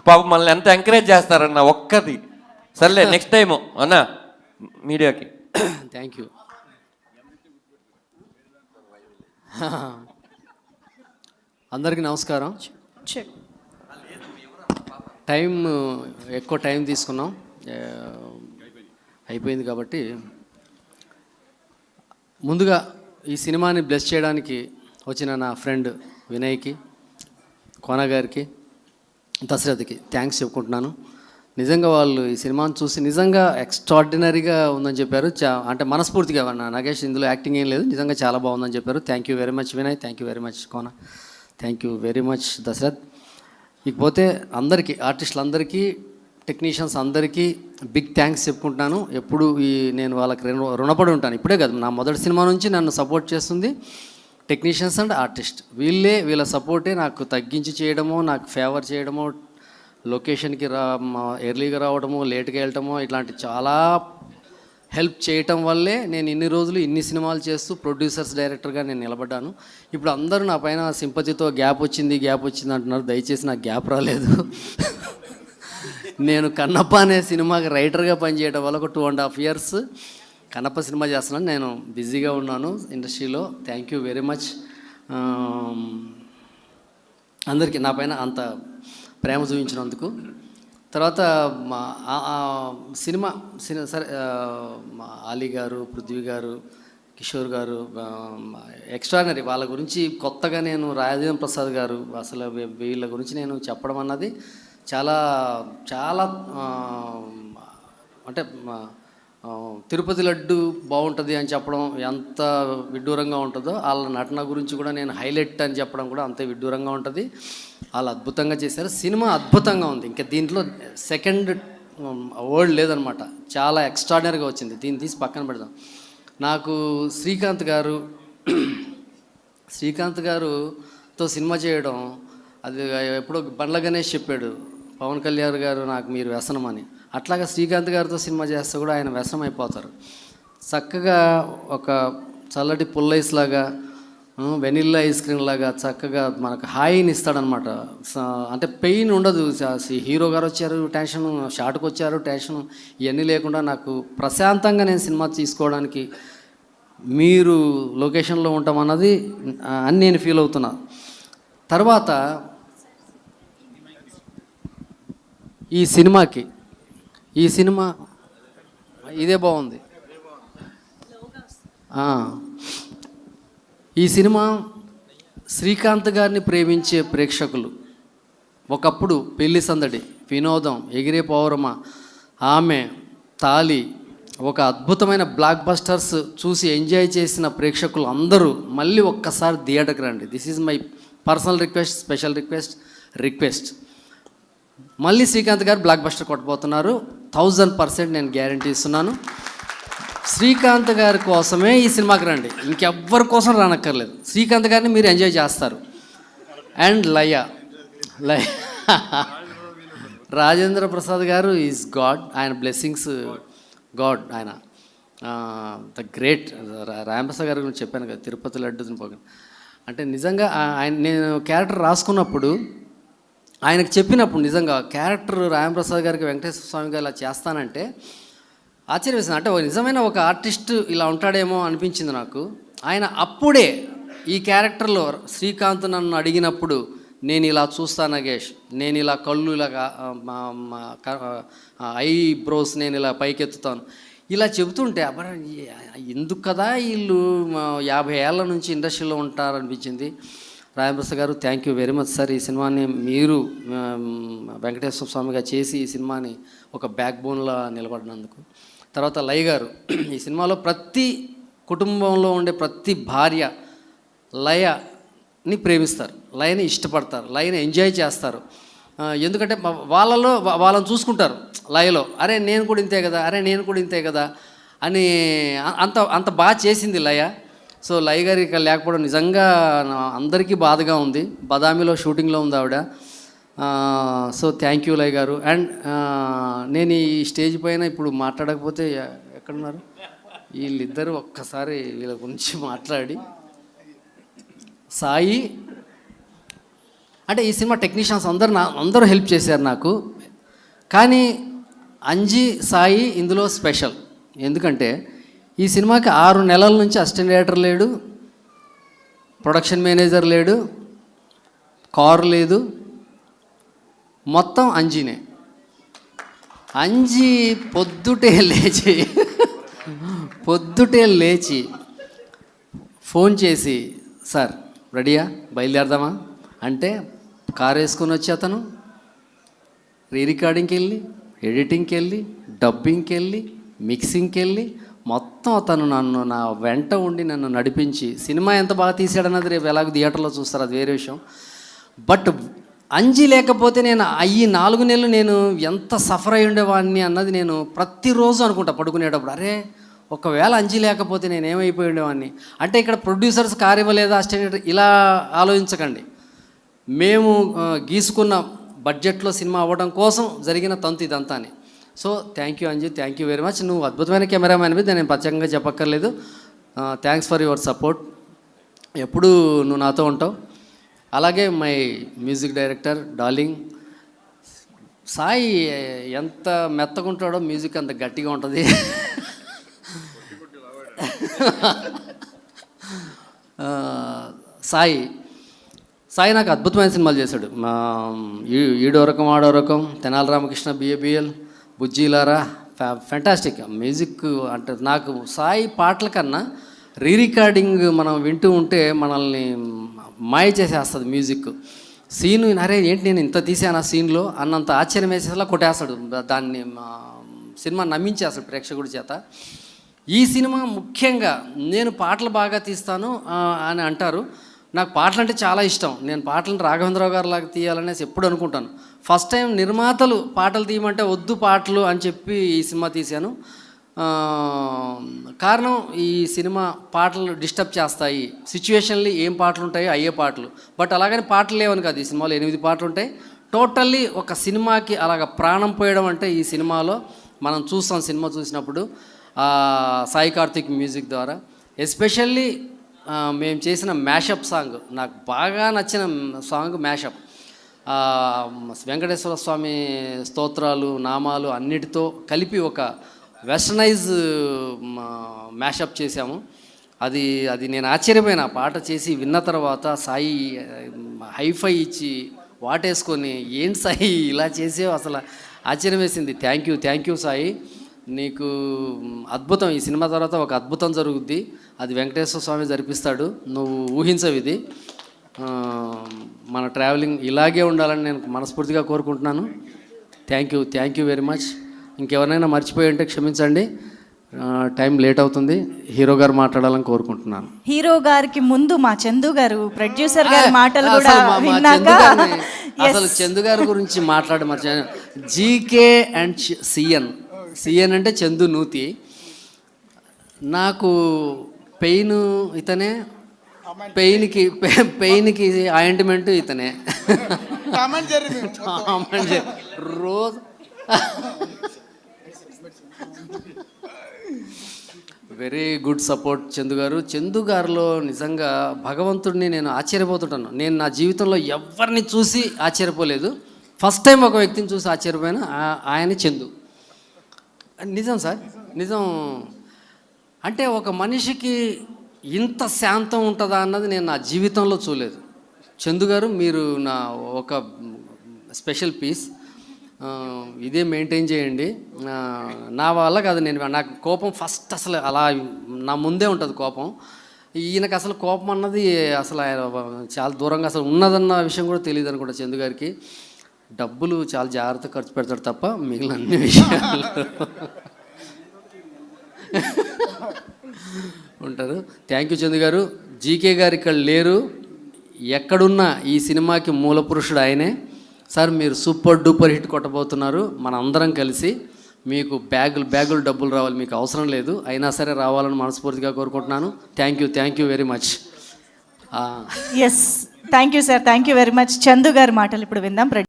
పాపం మనల్ని ఎంత ఎంకరేజ్ చేస్తారన్న ఒక్కది. సర్లే నెక్స్ట్ టైము అన్నా మీడియాకి. Thank you. అందరికీ నమస్కారం. ఎక్కువ టైం తీసుకున్నాం, అయిపోయింది కాబట్టి ముందుగా ఈ సినిమాని బ్లెస్ చేయడానికి వచ్చిన నా ఫ్రెండ్ వినయ్కి, కోన గారికి, దశరథ్కి థ్యాంక్స్ చెప్పుకుంటున్నాను. నిజంగా వాళ్ళు ఈ సినిమాను చూసి నిజంగా ఎక్స్ట్రాడినరీగా ఉందని చెప్పారు. అంటే మనస్ఫూర్తిగా నాగేష్ ఇందులో యాక్టింగ్ ఏం లేదు, నిజంగా చాలా బాగుందని చెప్పారు. Thank you very much Vinay, thank you very much Kona, thank you very much Dashrath. ఇకపోతే అందరికీ, ఆర్టిస్టులందరికీ, టెక్నీషియన్స్ అందరికీ బిగ్ థ్యాంక్స్ చెప్పుకుంటున్నాను. ఎప్పుడు నేను వాళ్ళకి రుణపడి ఉంటాను. ఇప్పుడే కాదు, నా మొదటి సినిమా నుంచి నన్ను సపోర్ట్ చేస్తుంది టెక్నీషియన్స్ అండ్ ఆర్టిస్ట్. వీళ్ళ సపోర్టే నాకు తగ్గించి చేయడమో, నాకు ఫేవర్ చేయడమో, లొకేషన్కి ఎర్లీగా రావడమో, లేట్గా వెళ్ళటమో, ఇట్లాంటి చాలా హెల్ప్ చేయటం వల్లే నేను ఇన్ని రోజులు ఇన్ని సినిమాలు చేస్తూ ప్రొడ్యూసర్స్ డైరెక్టర్గా నేను నిలబడ్డాను. ఇప్పుడు అందరూ నా పైన సింపతితో గ్యాప్ వచ్చింది అంటున్నారు. దయచేసి నాకు గ్యాప్ రాలేదు. నేను కన్నప్ప అనే సినిమాకి రైటర్గా పనిచేయడం వల్ల ఒక 2.5 years కన్నప్ప సినిమా చేస్తున్నాను. నేను బిజీగా ఉన్నాను ఇండస్ట్రీలో. థ్యాంక్ యూ వెరీ మచ్ అందరికీ నా పైన అంత ప్రేమ చూపించినందుకు. తర్వాత సినిమా సరే, ఆలీ గారు, పృథ్వీ గారు, కిషోర్ గారు ఎక్స్ట్రానరీ. వాళ్ళ గురించి కొత్తగా నేను రాజేంద్ర ప్రసాద్ గారు, అసలు వీళ్ళ గురించి నేను చెప్పడం అన్నది చాలా చాలా అంటే తిరుపతి లడ్డు బాగుంటుంది అని చెప్పడం ఎంత విడ్డూరంగా ఉంటుందో, వాళ్ళ నటన గురించి కూడా నేను హైలైట్ అని చెప్పడం కూడా అంతే విడ్డూరంగా ఉంటుంది. వాళ్ళు అద్భుతంగా చేశారు. సినిమా అద్భుతంగా ఉంది. ఇంకా దీంట్లో సెకండ్ వర్డ్ లేదనమాట. చాలా ఎక్స్ట్రాడినరీగా వచ్చింది. దీన్ని తీసి పక్కన పెడదాం. నాకు శ్రీకాంత్ గారుతో సినిమా చేయడం, అది ఎప్పుడో బండ్ల గణేష్ చెప్పాడు, పవన్ కళ్యాణ్ గారు నాకు మీరు వ్యసనం అని. అట్లాగా శ్రీకాంత్ గారితో సినిమా చేస్తే కూడా ఆయన వ్యసనం అయిపోతారు. చక్కగా ఒక చల్లటి పుల్లైస్ లాగా, వెనిల్లా ఐస్ క్రీమ్ లాగా చక్కగా మనకు హాయిని ఇస్తాడనమాట. అంటే పెయిన్ ఉండదు. హీరో గారు వచ్చారు టెన్షన్, షాట్కి వచ్చారు టెన్షన్, ఇవన్నీ లేకుండా నాకు ప్రశాంతంగా నేను సినిమా తీసుకోవడానికి మీరు లొకేషన్లో ఉంటాం అన్నది అని నేను ఫీల్ అవుతున్నా. తర్వాత ఈ సినిమా ఇదే బాగుంది. ఈ సినిమా శ్రీకాంత్ గారిని ప్రేమించే ప్రేక్షకులు, ఒకప్పుడు పెళ్లి సందడి, వినోదం, ఎగిరే పౌరమ, ఆమె, తాలి, ఒక అద్భుతమైన బ్లాక్ బస్టర్స్ చూసి ఎంజాయ్ చేసిన ప్రేక్షకులు అందరూ మళ్ళీ ఒక్కసారి థియేటర్కి రండి. This is my personal request, special request. మళ్ళీ శ్రీకాంత్ గారు బ్లాక్ బస్టర్ కొట్టబోతున్నారు. 1000% నేను గ్యారంటీ ఇస్తున్నాను. శ్రీకాంత్ గారి కోసమే ఈ సినిమాకి రండి, ఇంకెవ్వరి కోసం రానక్కర్లేదు. శ్రీకాంత్ గారిని మీరు ఎంజాయ్ చేస్తారు. అండ్ లయ రాజేంద్ర ప్రసాద్ గారు ఈజ్ గాడ్. ఆయన బ్లెస్సింగ్స్ గాడ్. ఆయన ద గ్రేట్. రాంప్రసాద్ గారి గురించి చెప్పాను కదా, తిరుపతి లడ్డు పోగన్ అంటే నిజంగా నేను క్యారెక్టర్ రాసుకున్నప్పుడు, ఆయనకు చెప్పినప్పుడు నిజంగా క్యారెక్టర్ రాంప్రసాద్ గారికి వెంకటేశ్వర స్వామి గారు ఇలా చేస్తానంటే ఆశ్చర్యం వేసింది. అంటే నిజమైన ఒక ఆర్టిస్ట్ ఇలా ఉంటాడేమో అనిపించింది నాకు. ఆయన అప్పుడే ఈ క్యారెక్టర్లో శ్రీకాంత్ నన్ను అడిగినప్పుడు, నేను ఇలా చూస్తాను నాగేష్, నేను ఇలా కళ్ళు ఇలా ఐ బ్రోస్ నేను ఇలా పైకెత్తుతాను, ఇలా చెబుతుంటే అబ్బా ఎందుకు కదా వీళ్ళు 50 ఏళ్ళ నుంచి ఇండస్ట్రీలో ఉంటారనిపించింది. రాజప్రసాద్ గారు thank you very much sir. ఈ సినిమాని మీరు వెంకటేశ్వర స్వామిగా చేసి ఈ సినిమాని ఒక బ్యాక్ బోన్లా నిలబడినందుకు. తర్వాత లయ గారు, ఈ సినిమాలో ప్రతి కుటుంబంలో ఉండే ప్రతి భార్య లయని ప్రేమిస్తారు, లయని ఇష్టపడతారు, లయని ఎంజాయ్ చేస్తారు. ఎందుకంటే వాళ్ళని చూసుకుంటారు లయలో. అరే నేను కూడా ఇంతే కదా అని అంత బాగా చేసింది లయ. సో లయ గారి ఇక్కడ లేకపోవడం నిజంగా అందరికీ బాధగా ఉంది. బదామిలో షూటింగ్లో ఉంది ఆవిడ. సో థ్యాంక్ యూ లయ గారు. అండ్ నేను ఈ స్టేజ్ పైన ఇప్పుడు మాట్లాడకపోతే ఎక్కడున్నారు వీళ్ళిద్దరూ, ఒక్కసారి వీళ్ళ గురించి మాట్లాడి. సాయి అంటే ఈ సినిమా టెక్నీషియన్స్ అందరూ హెల్ప్ చేశారు నాకు. కానీ అంజీ సాయి ఇందులో స్పెషల్. ఎందుకంటే ఈ సినిమాకి 6 నెలల నుంచి అసిస్టెంట్ డైరెక్టర్ లేడు, ప్రొడక్షన్ మేనేజర్ లేడు, కారు లేదు, మొత్తం అంజీనే. అంజీ పొద్దుటే లేచి ఫోన్ చేసి, సార్ రెడీయా, బయలుదేరదామా అంటే కారు వేసుకొని వచ్చి అతను రీ రికార్డింగ్కి వెళ్ళి, ఎడిటింగ్కి వెళ్ళి, డబ్బింగ్కి వెళ్ళి, మిక్సింగ్కి వెళ్ళి, మొత్తం అతను నా వెంట ఉండి నన్ను నడిపించి, సినిమా ఎంత బాగా తీసాడన్నది రేపు ఎలాగో థియేటర్లో చూస్తారు, అది వేరే విషయం. బట్ అంజీ లేకపోతే నేను ఈ 4 నెలలు నేను ఎంత సఫర్ అయి ఉండేవాడిని అన్నది నేను ప్రతిరోజు అనుకుంటా పడుకునేటప్పుడు. అరే ఒకవేళ అంజీ లేకపోతే నేను ఏమైపోయి ఉండేవాడిని. అంటే ఇక్కడ ప్రొడ్యూసర్స్ కారు ఇవ్వలేదా, అసిస్టెంట్ ఇలా ఆలోచించకండి. మేము గీసుకున్న బడ్జెట్లో సినిమా అవ్వడం కోసం జరిగిన తంతు ఇదంతా అని. So thank you Anji, thank you very much. నువ్వు అద్భుతమైన కెమెరామ్యాన్ మీద నేను ప్రత్యేకంగా చెప్పక్కర్లేదు. Thanks for your support. ఎప్పుడూ నువ్వు నాతో ఉంటావు. అలాగే my music director darling Sai ఎంత మెత్తగుంటాడో మ్యూజిక్ అంత గట్టిగా ఉంటుంది. సాయి నాకు అద్భుతమైన సినిమాలు చేశాడు. ఈడో రకం ఆడో రకం, తెనాలి రామకృష్ణ, బిఏబిఎల్, బుజ్జీలారా, ఫెంటాస్టిక్ మ్యూజిక్. అంటే నాకు సాయి పాటల కన్నా రీ రికార్డింగ్ మనం వింటూ ఉంటే మనల్ని మాయ చేసేస్తుంది మ్యూజిక్. సీను అరే ఏంటి నేను ఇంత తీసాను ఆ సీన్లో అన్నంత ఆశ్చర్యం వేసేలా కొట్టేస్తాడు, దాన్ని సినిమా నమ్మించేస్తాడు ప్రేక్షకుడి చేత. ఈ సినిమా ముఖ్యంగా నేను పాటలు బాగా తీస్తాను అని అంటారు. నాకు పాటలు అంటే చాలా ఇష్టం. నేను పాటలను రాఘవేంద్రరావు గారు లాగా తీయాలనేసి ఎప్పుడు అనుకుంటాను. ఫస్ట్ టైం నిర్మాతలు పాటలు తీయమంటే వద్దు పాటలు అని చెప్పి ఈ సినిమా తీశాను. కారణం ఈ సినిమా పాటలు డిస్టర్బ్ చేస్తాయి, సిచ్యువేషన్లీ ఏం పాటలు ఉంటాయో అయ్యే పాటలు. బట్ అలాగని పాటలు లేవని కాదు, ఈ సినిమాలో 8 పాటలు ఉంటాయి. టోటల్లీ ఒక సినిమాకి అలాగ ప్రాణం పోయడం అంటే ఈ సినిమాలో మనం చూస్తాం. సినిమా చూసినప్పుడు సాయి కార్తిక్ మ్యూజిక్ ద్వారా, ఎస్పెషల్లీ మేము చేసిన మ్యాషప్ సాంగ్, నాకు బాగా నచ్చిన సాంగ్ మ్యాషప్. వెంకటేశ్వర స్వామి స్తోత్రాలు, నామాలు అన్నిటితో కలిపి ఒక వెస్టర్నైజ్ మ్యాషప్ చేశాము. అది నేను ఆశ్చర్యపోయిన పాట చేసి విన్న తర్వాత సాయి హైఫై ఇచ్చి వాటేసుకొని, ఏంటి సాయి ఇలా చేసేవు, అసలు ఆశ్చర్యం వేసింది. థ్యాంక్ యూ సాయి, నీకు అద్భుతం. ఈ సినిమా తర్వాత ఒక అద్భుతం జరుగుద్ది, అది వెంకటేశ్వర స్వామి జరిపిస్తాడు, నువ్వు ఊహించవు. ఇది మన ట్రావెలింగ్ ఇలాగే ఉండాలని నేను మనస్ఫూర్తిగా కోరుకుంటున్నాను. Thank you very much. ఇంకెవరైనా మర్చిపోయి ఉంటే క్షమించండి, టైం లేట్ అవుతుంది. హీరో గారు మాట్లాడాలని కోరుకుంటున్నాను. హీరో గారికి ముందు మా చందు గారు, ప్రొడ్యూసర్ గారి మాటలు కూడా విన్నాక అసలు చందు గారి గురించి మర్చిపోయాను. జీకే అండ్ సిఎన్ అంటే చందు నూతి. నాకు పెయిన్ ఇతనే, పెయిన్కి ఆయింట్మెంట్ ఇతనే. రోజు వెరీ గుడ్ సపోర్ట్ చందు గారిలో నిజంగా భగవంతుడిని నేను ఆశ్చర్యపోతుంటాను. నేను నా జీవితంలో ఎవరిని చూసి ఆశ్చర్యపోలేదు, ఫస్ట్ టైం ఒక వ్యక్తిని చూసి ఆశ్చర్యపోయిన ఆయన చందు. నిజం సార్, నిజం. అంటే ఒక మనిషికి ఇంత శాంతం ఉంటుందా అన్నది నేను నా జీవితంలో చూడలేదు. చందు గారు మీరు నా ఒక స్పెషల్ పీస్, ఇదే మెయింటైన్ చేయండి. నా వల్ల కాదు, నాకు కోపం ఫస్ట్ అసలు అలా నా ముందే ఉంటుంది కోపం. ఈయనకు అసలు కోపం అన్నది అసలు చాలా దూరంగా అసలు ఉన్నదన్న విషయం కూడా తెలియదు అనుకుంటా. చందు గారికి డబ్బులు చాలా జాగ్రత్తగా ఖర్చు పెడతాడు తప్ప మిగిలిన అన్ని విషయాలు ఉంటారు. థ్యాంక్ యూ చందు గారు. జీకే గారు ఇక్కడ లేరు, ఎక్కడున్నా ఈ సినిమాకి మూల పురుషుడు ఆయనే. సార్ మీరు సూపర్ డూపర్ హిట్ కొట్టబోతున్నారు, మన అందరం కలిసి. మీకు బ్యాగులు డబ్బులు రావాలి, మీకు అవసరం లేదు, అయినా సరే రావాలని మనస్ఫూర్తిగా కోరుకుంటున్నాను. Thank you very much. Yes, thank you sir, thank you very much. Chandu గారి మాటలు ఇప్పుడు విందాం.